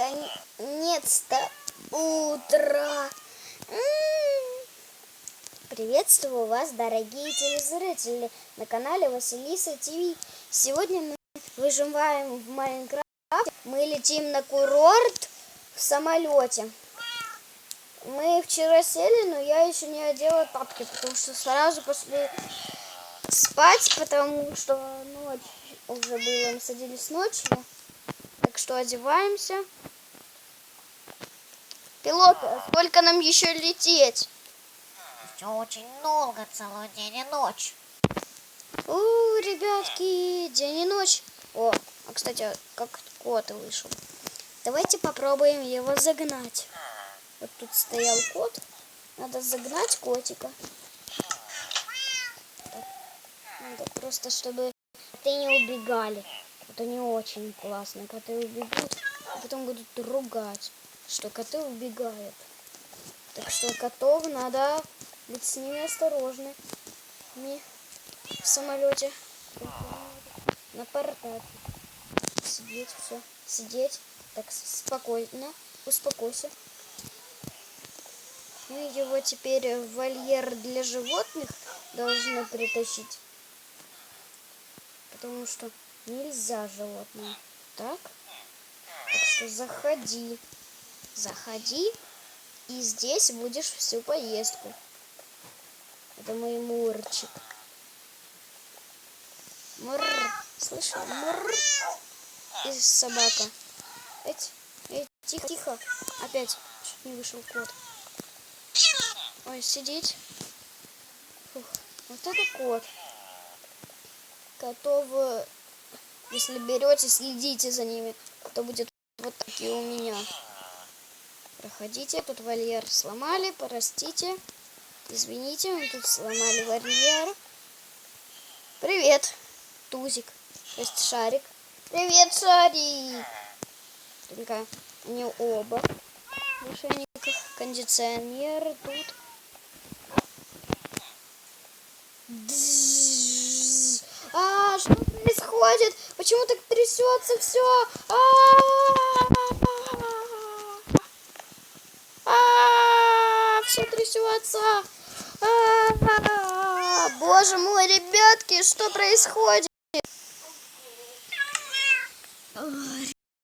Наконец-то утро. Приветствую вас, дорогие телезрители, на канале Василиса ТВ. Сегодня мы выживаем в Майнкрафте. Мы летим на курорт в самолете. Мы вчера сели, но я еще не одела тапки, потому что сразу пошли спать, потому что ночь уже было, мы садились ночью. Так что одеваемся. Пилот, сколько нам еще лететь? Еще очень долго, целый день и ночь. Ребятки, день и ночь. О, а кстати, как кот вышел. Давайте попробуем его загнать. Вот тут стоял кот. Надо загнать котика. Так. Надо просто, чтобы коты не убегали. Это не очень классно. Коты убегут, а потом будут ругать, что коты убегают. Так что котов надо быть с ними осторожными в самолете. На портате. Сидеть, все. Сидеть. Так, спокойно. Успокойся. Мы его теперь в вольер для животных должны притащить. Потому что нельзя животным. Так? Так что заходи. Заходи. И здесь будешь всю поездку. Это мой Мурчик. Мур. Слышишь? Мур. И собака. Тихо, тихо. Опять чуть не вышел кот. Ой, сидеть. Фух. Вот это кот. Котов, если берете, следите за ними, то будет вот такие у меня. Проходите, тут вольер сломали, простите. Извините, мы тут сломали вольер. Привет, Тузик. То есть Шарик. Привет, Шарик. Только не оба в ошейниках. Кондиционер тут. Что происходит? Почему так трясется все? Все трясется. Боже мой, ребятки, что происходит?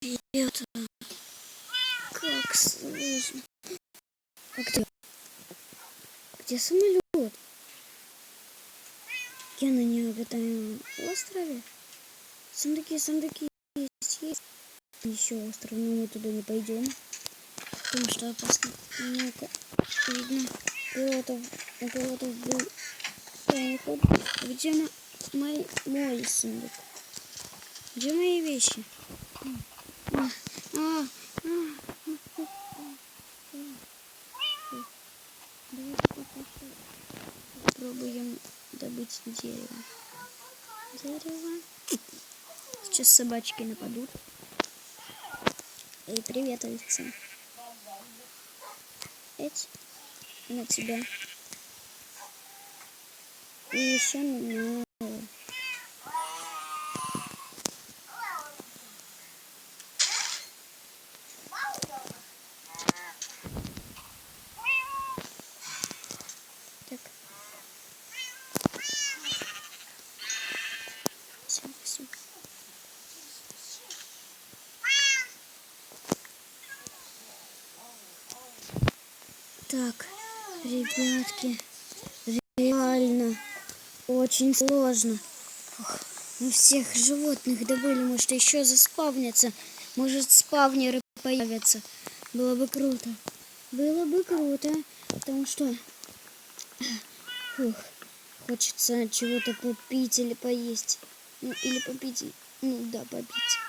Ребята, как сложно. Где самолет? Я на необитаемом острове. Сундуки есть. Еще остров, но мы туда не пойдем. Потому что опасно. Ну-ка, видно, у пилотов был тайный ход. Где мой сундук? Где мои вещи? Давайте попробуем добыть дерево. Сейчас собачки нападут. Эй, привет, овца. На тебя. И еще на... Так. Все. Так, ребятки, реально очень сложно. Мы всех животных добыли, может еще заспавнятся, может спавнеры появятся. Было бы круто, потому что хочется чего-то попить или поесть. Ну, или попить, попить.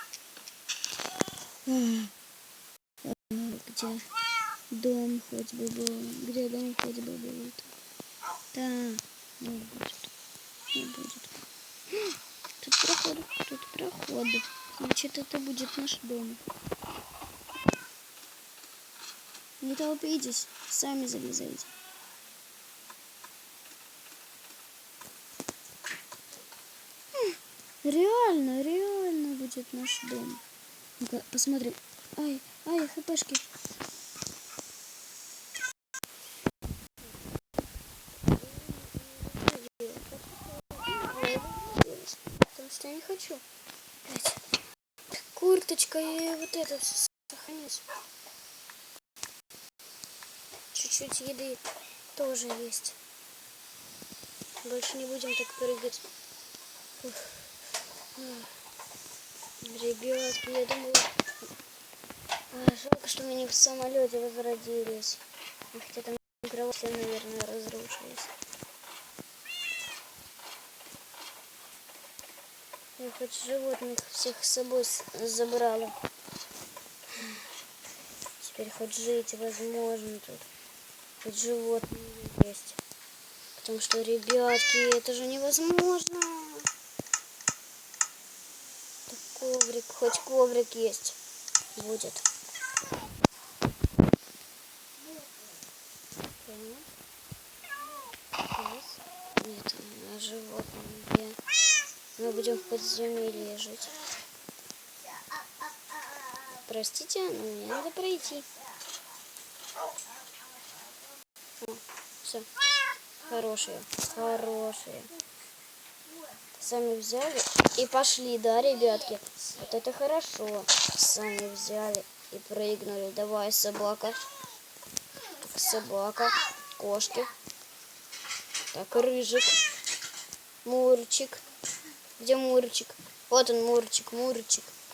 Где дом хоть бы был? Где дом хоть бы был? Да, не будет. Тут проход. Значит, это будет наш дом. Не толпитесь, сами залезайте. Реально будет наш дом. Ну-ка, посмотрим. Ай, хпшки. Потому что я не хочу. Опять. Курточка и вот это все сохранить. Чуть-чуть еды тоже есть. Больше не будем так прыгать. Ух. Ребятки, я думаю... жалко, что мы не в самолете возродились. Хотя там кровати, наверное, разрушились. Я хоть животных всех с собой забрала. Теперь хоть жить возможно тут. Хоть животные есть. Потому что, ребятки, это же невозможно. Так, коврик, хоть коврик есть. Будет. Нет, на животные. Мы будем в подземелье жить. Простите, но мне надо пройти. Все. Хорошие. Сами взяли и пошли, да, ребятки? Вот это хорошо. Сами взяли и прыгнули. Давай, собака. Собака. Кошки. Так, рыжик. Мурчик. Где Мурчик? Вот он, Мурчик.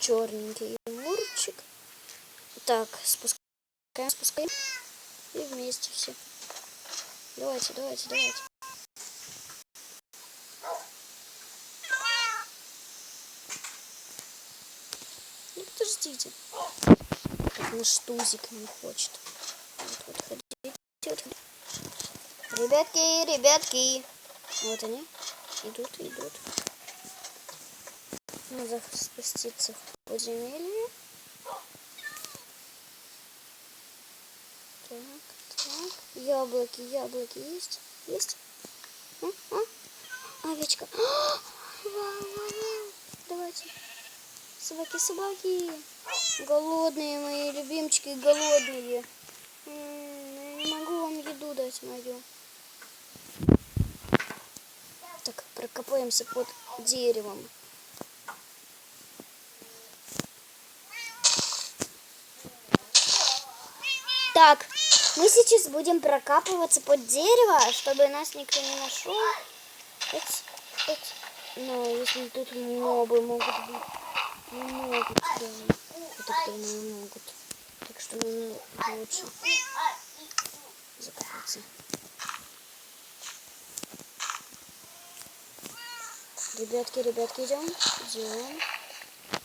Черненький Мурчик. Так, спускаем. И вместе все. Давайте. Ну, подождите. Так, наш тузик не хочет. Вот, ходите. Ребятки. Вот они. Идут. Надо спуститься в подземелье. Так. Яблоки есть? Есть? Овечка. Вау. Давайте. Собаки. Голодные мои любимчики, голодные. Не могу вам еду дать мою. Так, прокопаемся под деревом. Так, мы сейчас будем прокапываться под дерево, чтобы нас никто не нашел. Но если тут мобы могут быть, не могут, да. Это кто не могут. Так что нам лучше закопаться. Ребятки, идем.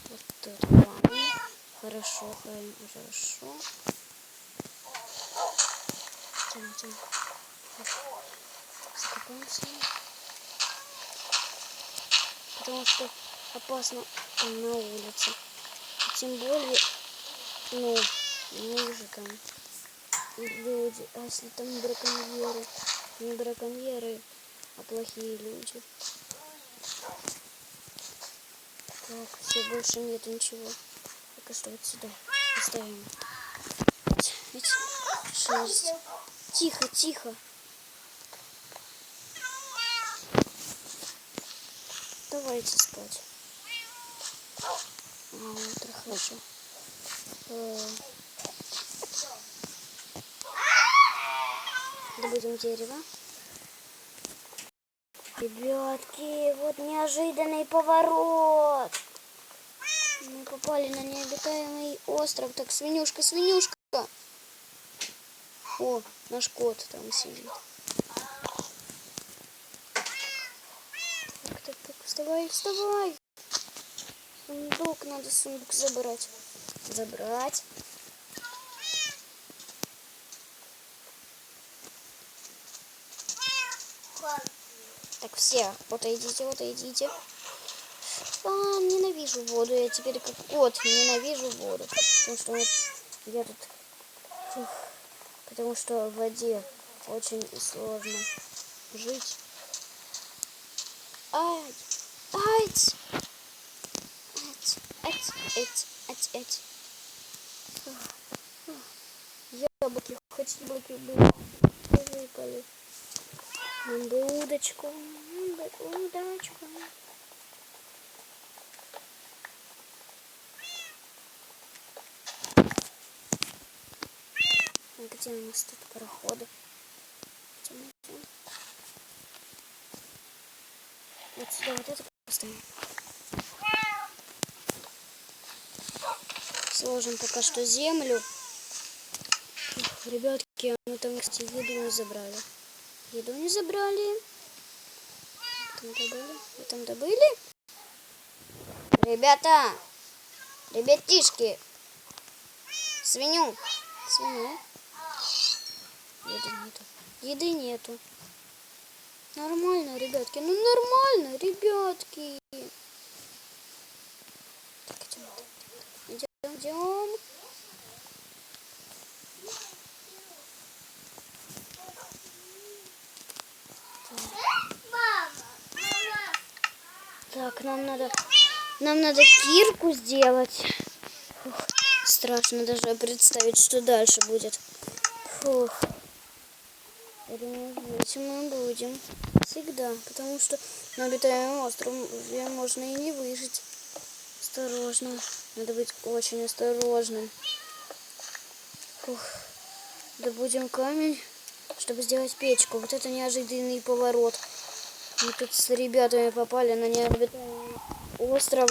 Вот тут камень. Хорошо. Идем. Закопаемся. Потому что опасно на улице. Тем более, ниже там люди. А если там браконьеры? Не браконьеры, а плохие люди. Так, все, больше нет ничего. Только что вот сюда поставим. Ведь шерсть. Тихо. Давайте спать. Утро хорошо. Добудем дерево. Ребятки, вот неожиданный поворот. Мы попали на необитаемый остров. Так, свинюшка. О, наш кот там сидит. Так, вставай. Надо сундук забрать. Так, все, отойдите. Ненавижу воду. Я теперь как кот ненавижу воду. Потому что вот я тут... Потому что в воде очень сложно жить. Ать. Яблоки, хоть яблоки были. Выпали. Нам бы удочку. Нам бы удочку. Где у нас тут пароходы? Вот сюда вот это поставим. Сложим пока что землю. Ух, ребятки, мы там, кстати, еду не забрали. Еду не забрали. Там добыли? Вы там добыли? Ребята! Ребятишки! Свинью! Свинью! Еды нету. Еды нету. Нормально, ребятки. Ну нормально, ребятки. Так, идем. Идем. Так, нам надо кирку сделать. Фух, страшно даже представить, что дальше будет. Фух. Жить мы будем всегда, потому что на обитаемом острове можно и не выжить. Осторожно. Надо быть очень осторожным. Фух. Добудем камень, чтобы сделать печку. Вот это неожиданный поворот. Мы тут с ребятами попали на необитаемый остров.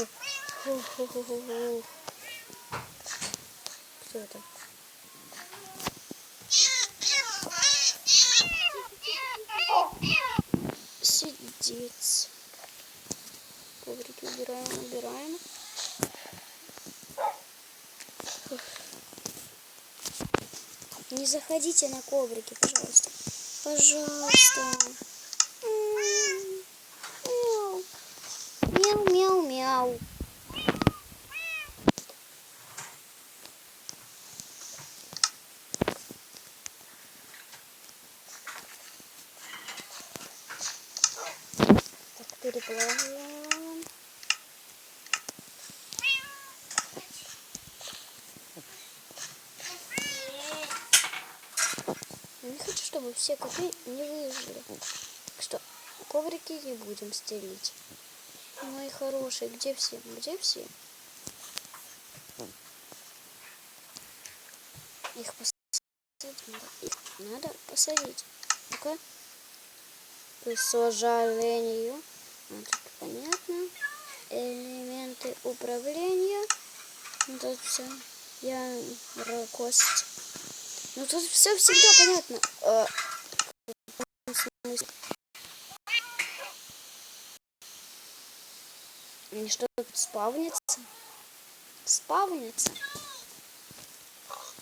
Фу-фу-фу-фу-фу. Что это? Сидеть. Коврики убираем. Фух. Не заходите на коврики, пожалуйста. Пожалуйста. Мяу. Мяу-мяу-мяу. Так, переплавляем. Я не хочу, чтобы все коты не выжили. Так что коврики не будем стелить. Мои хорошие, где все? Где все? Их посадить надо. Их надо посадить. Ну-ка. К сожалению. Вот тут понятно. Элементы управления. Тут все. Яркость. Ну тут все всегда понятно. И что тут спавнится? Спавнится.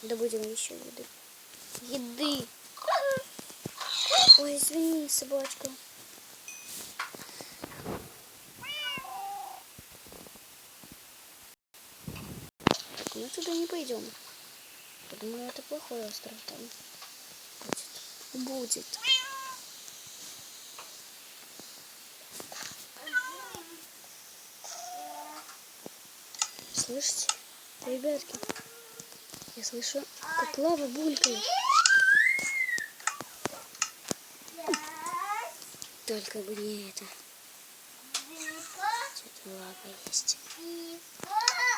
Добудем еще еды. Еды. Ой, извини, собачка. Так, мы туда не пойдем. Я думаю, это плохой остров там. Будет. Слышите, ребятки? Я слышу, как лава булькает. Только бы не это. Где-то лава есть.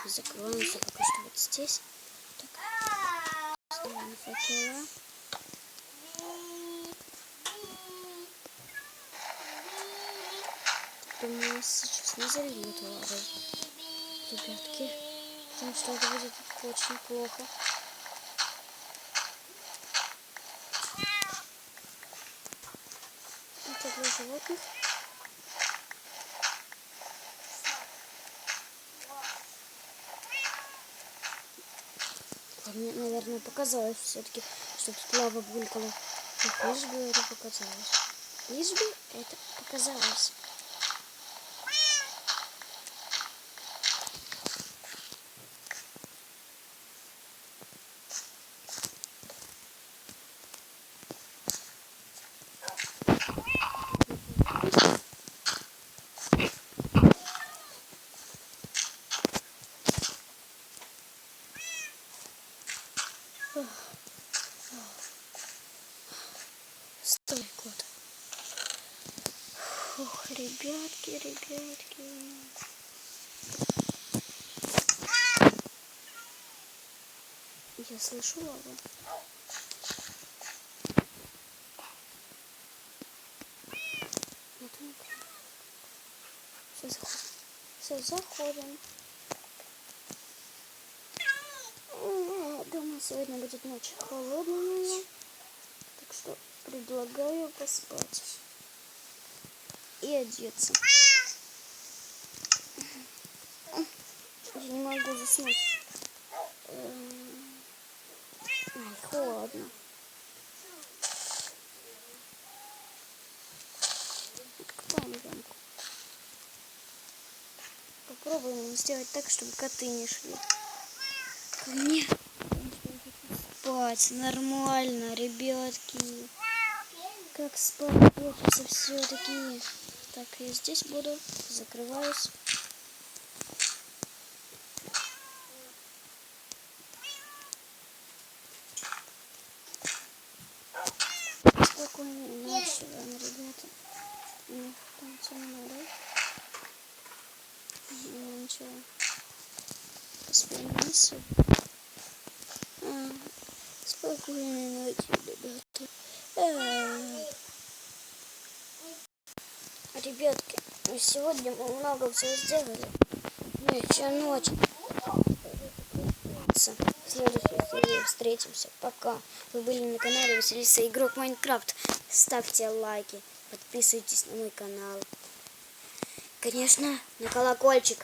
Закроемся пока что вот здесь. Так. Ставим факела. Думаю, нас сейчас не зальют лавой. Ребятки. Потому что это будет очень плохо. Это для животных. Мне, наверное, показалось все-таки, что тут лава булькала. Лишь бы это показалось. Лишь бы это показалось. Стой, кот. Фух, ребятки. Я слышу лаву. Все, заходим. Думаю, сегодня будет ночь холодная, так что предлагаю поспать и одеться. Я не могу заснуть. Ай, холодно. Открываем рамку. Попробуем сделать так, чтобы коты не шли ко мне. Спать нормально, ребятки. Как спать хочется все-таки. Так, я здесь буду. Закрываюсь. Спокойной ночи вам, ребята. Нет, там темно, да? Ничего. Поспимся. Спокойной ночи, ребята. Ребятки, сегодня мы много всего сделали. Еще ночь. В следующей серии встретимся. Пока. Вы были на канале Василиса Игрок Майнкрафт. Ставьте лайки, подписывайтесь на мой канал. Конечно, на колокольчик.